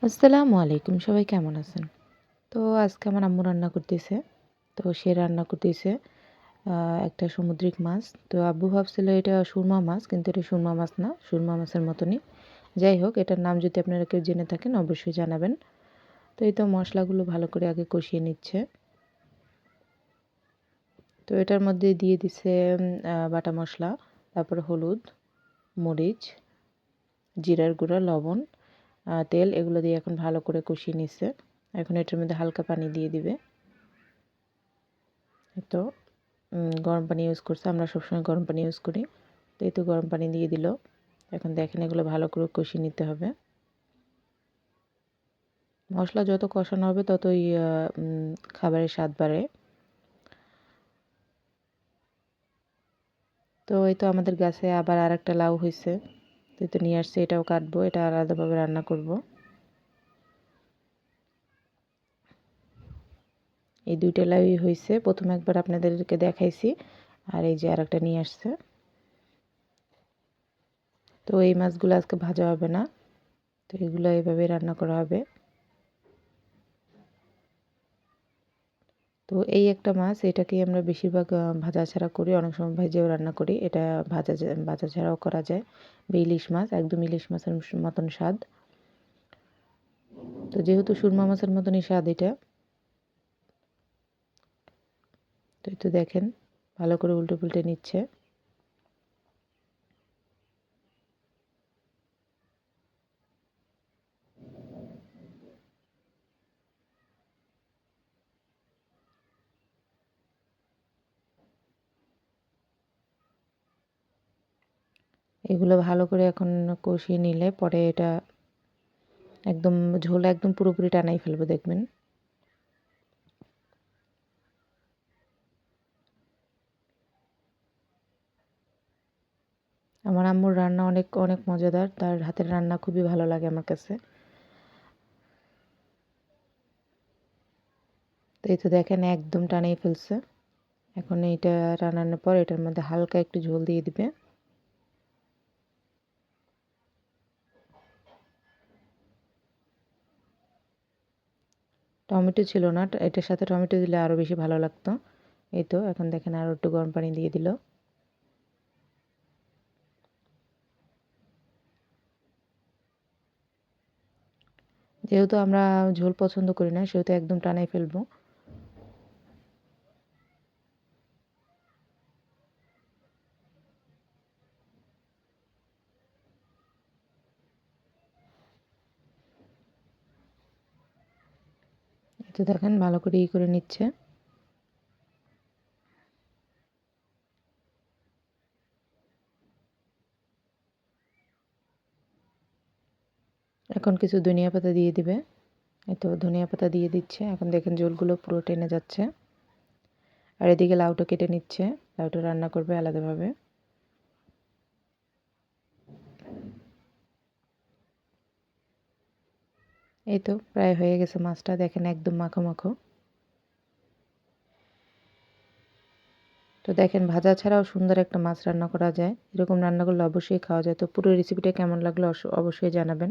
আসসালামু আলাইকুম, সবাই কেমন আছেন? তো আজকে আমার আম্মু রান্না করতেছে। তো সে রান্না করতেছে আ একটা সামুদ্রিক মাছ। তো আব্বু ভাবছিল এটা সুরমা মাছ, কিন্তু এটা সুরমা মাছ না। সুরমা মাছের মতনই। যাই হোক, এটার নাম যদি আপনারা কেউ জেনে থাকেন অবশ্যই জানাবেন। তো এই তো মসলাগুলো ভালো করে আগে কষিয়ে নিচ্ছে। তো এটার মধ্যে দিয়ে দিছে বাটা মসলা, তারপরে হলুদ, মরিচ, জিরার গুঁড়া, লবণ, তেল এগুলো দিয়ে এখন ভালো করে কষিয়ে নিচ্ছে। এখন এটার মধ্যে হালকা পানি দিয়ে দিবে। তো গরম পানি ইউজ করছে, আমরা সবসময় গরম পানি ইউজ করি। তো এই তো গরম পানি দিয়ে দিল। এখন দেখেন এগুলো ভালো করে কষিয়ে নিতে হবে। মশলা যত কষানো হবে ততই খাবারের স্বাদ বাড়ে। তো এই তো আমাদের গাছে আবার আরেকটা লাউ হয়েছে। তো এই তো নিয়ে আসছে, এটাও কাটবো, এটা আলাদাভাবে রান্না করব। এই দুইটা লাউই হয়েছে, প্রথমে একবার আপনাদেরকে দেখাইছি, আর এই যে আরেকটা নিয়ে আসছে। তো এই মাছগুলো আজকে ভাজা হবে না, তো এগুলো এইভাবে রান্না করা হবে। তো এই একটা মাছ, এটাকেই আমরা বেশিরভাগ ভাজা ছাড়া করি, অনেক সময় ভেজেও রান্না করি। এটা ভাজা ছাড়াও করা যায়। ইলিশ মাছ, একদম ইলিশ মাছের মতন স্বাদ। তো যেহেতু সুরমা মাছের মতনই স্বাদ এটা, তো এই তো দেখেন ভালো করে উল্টে পুল্টে নিচ্ছে। এগুলো ভালো করে এখন কষিয়ে নিলে পরে এটা একদম ঝোল একদম পুরোপুরি টানাই ফেলবো, দেখবেন। আমার আম্মুর রান্না অনেক অনেক মজাদার, তার হাতের রান্না খুবই ভালো লাগে আমার কাছে। তো এই তো দেখেন একদম টানিয়ে ফেলছে। এখন এইটা রান্নানোর পর এটার মধ্যে হালকা একটু ঝোল দিয়ে দিবে। টমেটো ছিল না, এটার সাথে টমেটো দিলে আরও বেশি ভালো লাগতো। এই তো এখন দেখেন আরও একটু গরম পানি দিয়ে দিল। যেহেতু আমরা ঝোল পছন্দ করি না, সেহেতু একদম টানাই ফেলবো। এই তো দেখেন ভালো করে করে নিচ্ছে। এখন কিছু ধনিয়া পাতা দিয়ে দিবে। এই তো ধনিয়া পাতা দিয়ে দিচ্ছে। এখন দেখেন ঝোলগুলো পুরো টেনে যাচ্ছে। আর এদিকে লাউটা কেটে নিচ্ছে, লাউটা রান্না করবে আলাদাভাবে। এই তো প্রায় হয়ে গেছে মাছটা, দেখেন একদম মাখো মাখো। তো দেখেন ভাজা ছাড়াও সুন্দর একটা মাছ রান্না করা যায়। এরকম রান্না করলে অবশ্যই খাওয়া যায়। তো পুরো রেসিপিটা কেমন লাগলো অবশ্যই জানাবেন।